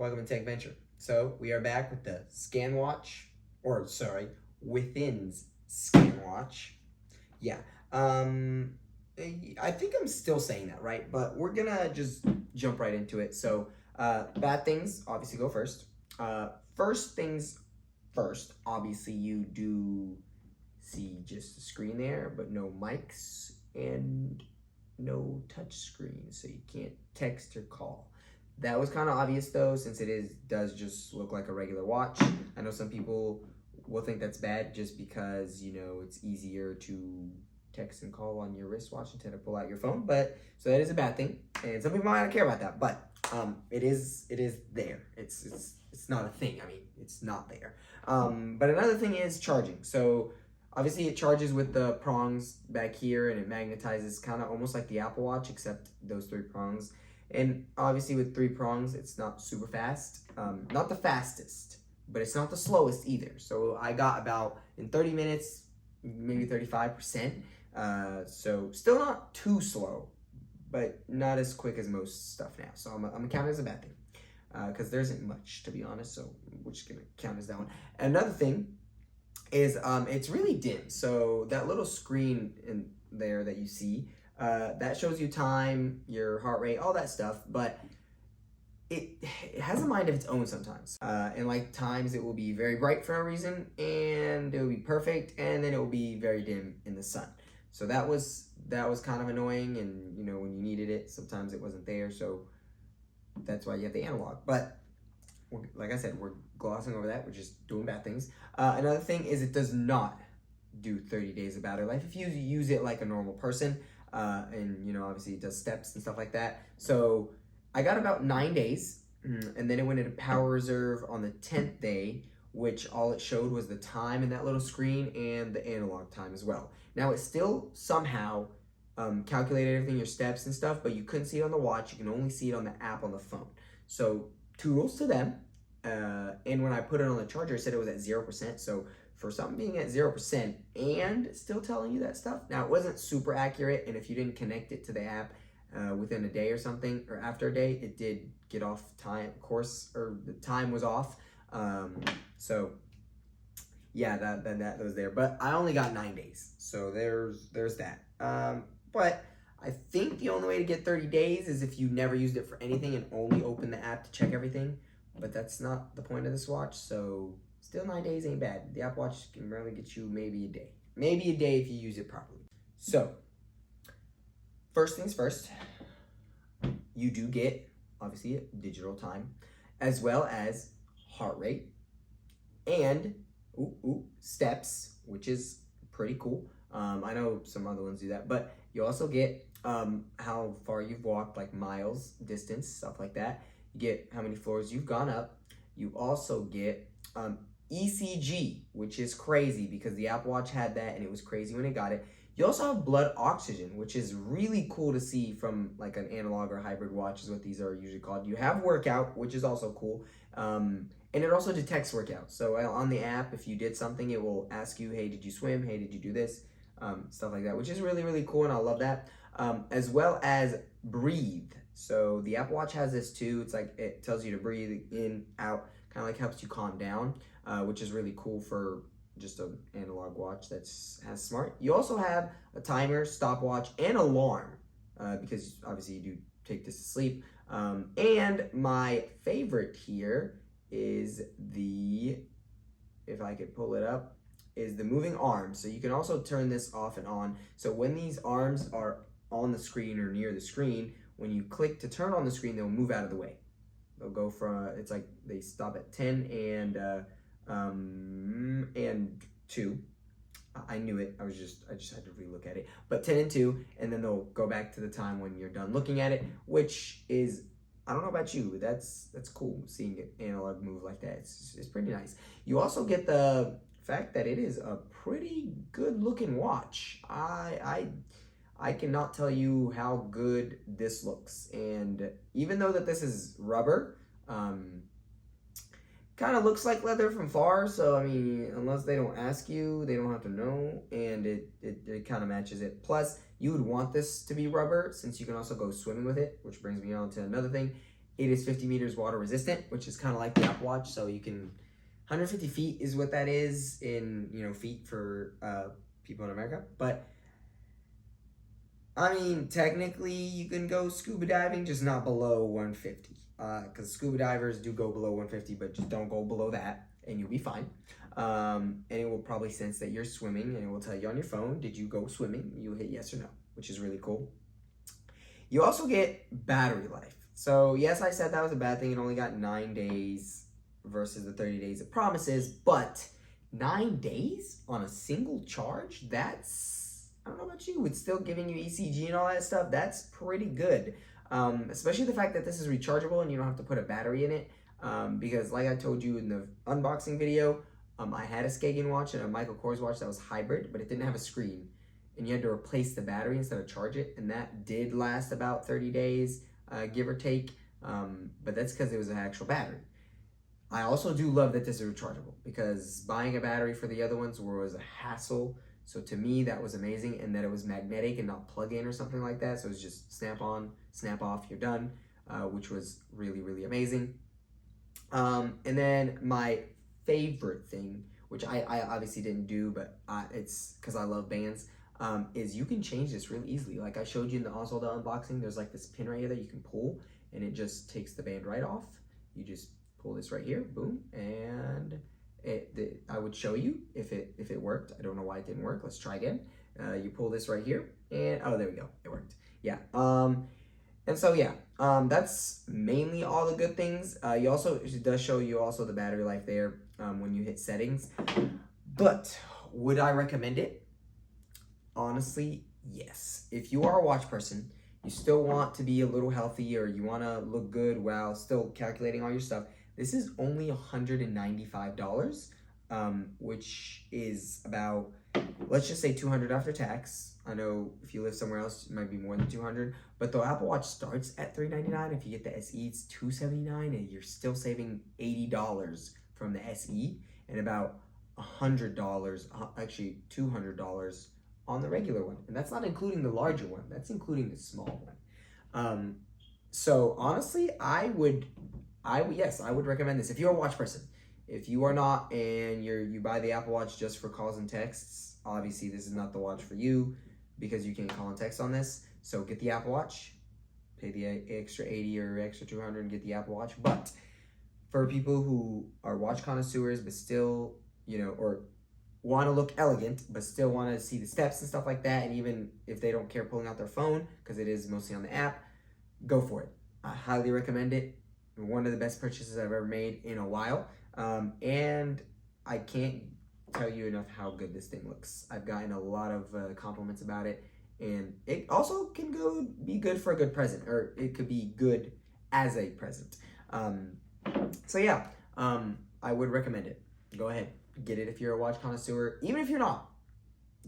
Welcome to Tech Venture. So we are back with the ScanWatch, Withings ScanWatch. Yeah, I think I'm still saying that right, but we're gonna just jump right into it. So bad things obviously go first. First things first, obviously you do see just the screen there, but no mics and no touch screen, so you can't text or call. That was kind of obvious though, since does just look like a regular watch. I know some people will think that's bad just because, you know, it's easier to text and call on your wristwatch instead of pull out your phone, but so that is a bad thing, and some people might not care about that, but it is there. It's not a thing. I mean, it's not there. But another thing is charging. So obviously it charges with the prongs back here, and it magnetizes kind of almost like the Apple Watch, except those 3 prongs. And obviously with 3 prongs, it's not super fast. Not the fastest, but it's not the slowest either. So I got about, in 30 minutes, maybe 35%. So still not too slow, but not as quick as most stuff now. So I'm gonna count it as a bad thing, because there isn't much, to be honest. So we're just gonna count as that one. Another thing is it's really dim. So that little screen in there that you see, that shows you time, your heart rate, all that stuff, but it has a mind of its own sometimes. And like times it will be very bright for no reason, and it will be perfect, and then it will be very dim in the sun. So that was kind of annoying, and you know, when you needed it, sometimes it wasn't there, so that's why you have the analog. But like I said, we're glossing over that. We're just doing bad things. Another thing is it does not do 30 days of battery life if you use it like a normal person. And you know, obviously it does steps and stuff like that. So I got about 9 days, and then it went into power reserve on the 10th day, which all it showed was the time in that little screen and the analog time as well. Now it still somehow calculated everything, your steps and stuff, but you couldn't see it on the watch. You can only see it on the app on the phone. So toodles to them. And when I put it on the charger, it said it was at 0%. So for something being at 0% and still telling you that stuff, now it wasn't super accurate, and if you didn't connect it to the app within a day or something, or after a day, it did get off time course, or the time was off. So yeah, that was there, but I only got 9 days, so there's that. But I think the only way to get 30 days is if you never used it for anything and only open the app to check everything, but that's not the point of this watch, so still 9 days ain't bad. The Apple Watch can barely get you maybe a day. Maybe a day if you use it properly. So, first things first, you do get, obviously, digital time, as well as heart rate, and steps, which is pretty cool. I know some other ones do that, but you also get how far you've walked, like miles, distance, stuff like that. You get how many floors you've gone up. You also get ECG, which is crazy because the Apple Watch had that and it was crazy when it got it. You also have blood oxygen, which is really cool to see from like an analog or hybrid watch is what these are usually called. You have workout, which is also cool. And it also detects workout. So on the app, if you did something, it will ask you, hey, did you swim? Hey, did you do this? Stuff like that, which is really, really cool, and I love that. As well as breathe. So the Apple Watch has this too. It's like it tells you to breathe in, out, kind of like helps you calm down, which is really cool for just an analog watch that's smart. You also have a timer, stopwatch, and alarm, because obviously you do take this to sleep. And my favorite here is if I could pull it up, is the moving arms. So you can also turn this off and on. So when these arms are on the screen or near the screen, when you click to turn on the screen, they'll move out of the way. They'll go from, it's like they stop at 10 and 2. I knew it. I just had to relook at it. But 10 and 2, and then they'll go back to the time when you're done looking at it, which is, I don't know about you, but that's cool seeing it analog move like that. It's pretty nice. You also get the fact that it is a pretty good looking watch. I cannot tell you how good this looks, and even though that this is rubber, kind of looks like leather from far, so I mean, unless they don't ask you, they don't have to know, and it kind of matches it. Plus, you would want this to be rubber since you can also go swimming with it, which brings me on to another thing. It is 50 meters water resistant, which is kind of like the Apple Watch. So you can, 150 feet is what that is in, feet for people in America. But I mean, technically you can go scuba diving, just not below 150. Because scuba divers do go below 150, but just don't go below that and you'll be fine. And it will probably sense that you're swimming and it will tell you on your phone, did you go swimming? You'll hit yes or no, which is really cool. You also get battery life. So yes, I said that was a bad thing. It only got 9 days versus the 30 days it promises, but 9 days on a single charge, that's, I don't know about you, it's still giving you ECG and all that stuff. That's pretty good. Especially the fact that this is rechargeable and you don't have to put a battery in it. Because like I told you in the unboxing video, I had a ScanWatch and a Michael Kors watch that was hybrid, but it didn't have a screen. And you had to replace the battery instead of charge it. And that did last about 30 days, give or take. But that's because it was an actual battery. I also do love that this is rechargeable because buying a battery for the other ones was a hassle. So to me, that was amazing, and that it was magnetic and not plug in or something like that. So it's just snap on, snap off, you're done, which was really, really amazing. And then my favorite thing, which I obviously didn't do, but it's because I love bands, is you can change this really easily. Like I showed you in the unboxing, there's like this pin right here that you can pull, and it just takes the band right off. You just pull this right here, boom, and I would show you if it worked. I don't know why it didn't work. Let's try again. You pull this right here, and oh, there we go, it worked. Yeah. And so yeah, that's mainly all the good things. It does show you also the battery life there when you hit settings. But would I recommend it? Honestly, yes. If you are a watch person, you still want to be a little healthy, or you want to look good while still calculating all your stuff, this is only $195, which is about, let's just say $200 after tax. I know if you live somewhere else, it might be more than $200, but the Apple Watch starts at $399. If you get the SE, it's $279, and you're still saving $80 from the SE and about $100, actually $200 on the regular one. And that's not including the larger one. That's including the small one. So honestly, I would recommend this if you're a watch person. If you are not and you buy the Apple Watch just for calls and texts, obviously this is not the watch for you because you can't call and text on this. So get the Apple Watch, pay the extra 80 or extra 200 and get the Apple Watch. But for people who are watch connoisseurs but still, or want to look elegant but still want to see the steps and stuff like that, and even if they don't care pulling out their phone because it is mostly on the app, go for it. I highly recommend it. One of the best purchases I've ever made in a while. And I can't tell you enough how good this thing looks. I've gotten a lot of compliments about it, and it also can be good for a good present, or it could be good as a present. So yeah, I would recommend it. Go ahead, get it if you're a watch connoisseur. Even if you're not,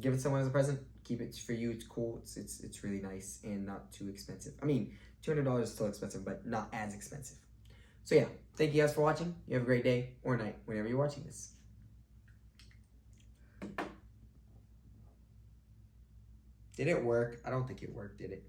give it to someone as a present. Keep it for you. It's cool. It's really nice and not too expensive. I mean, $200 is still expensive, but not as expensive. So yeah, thank you guys for watching. You have a great day or night whenever you're watching this. Did it work? I don't think it worked, did it?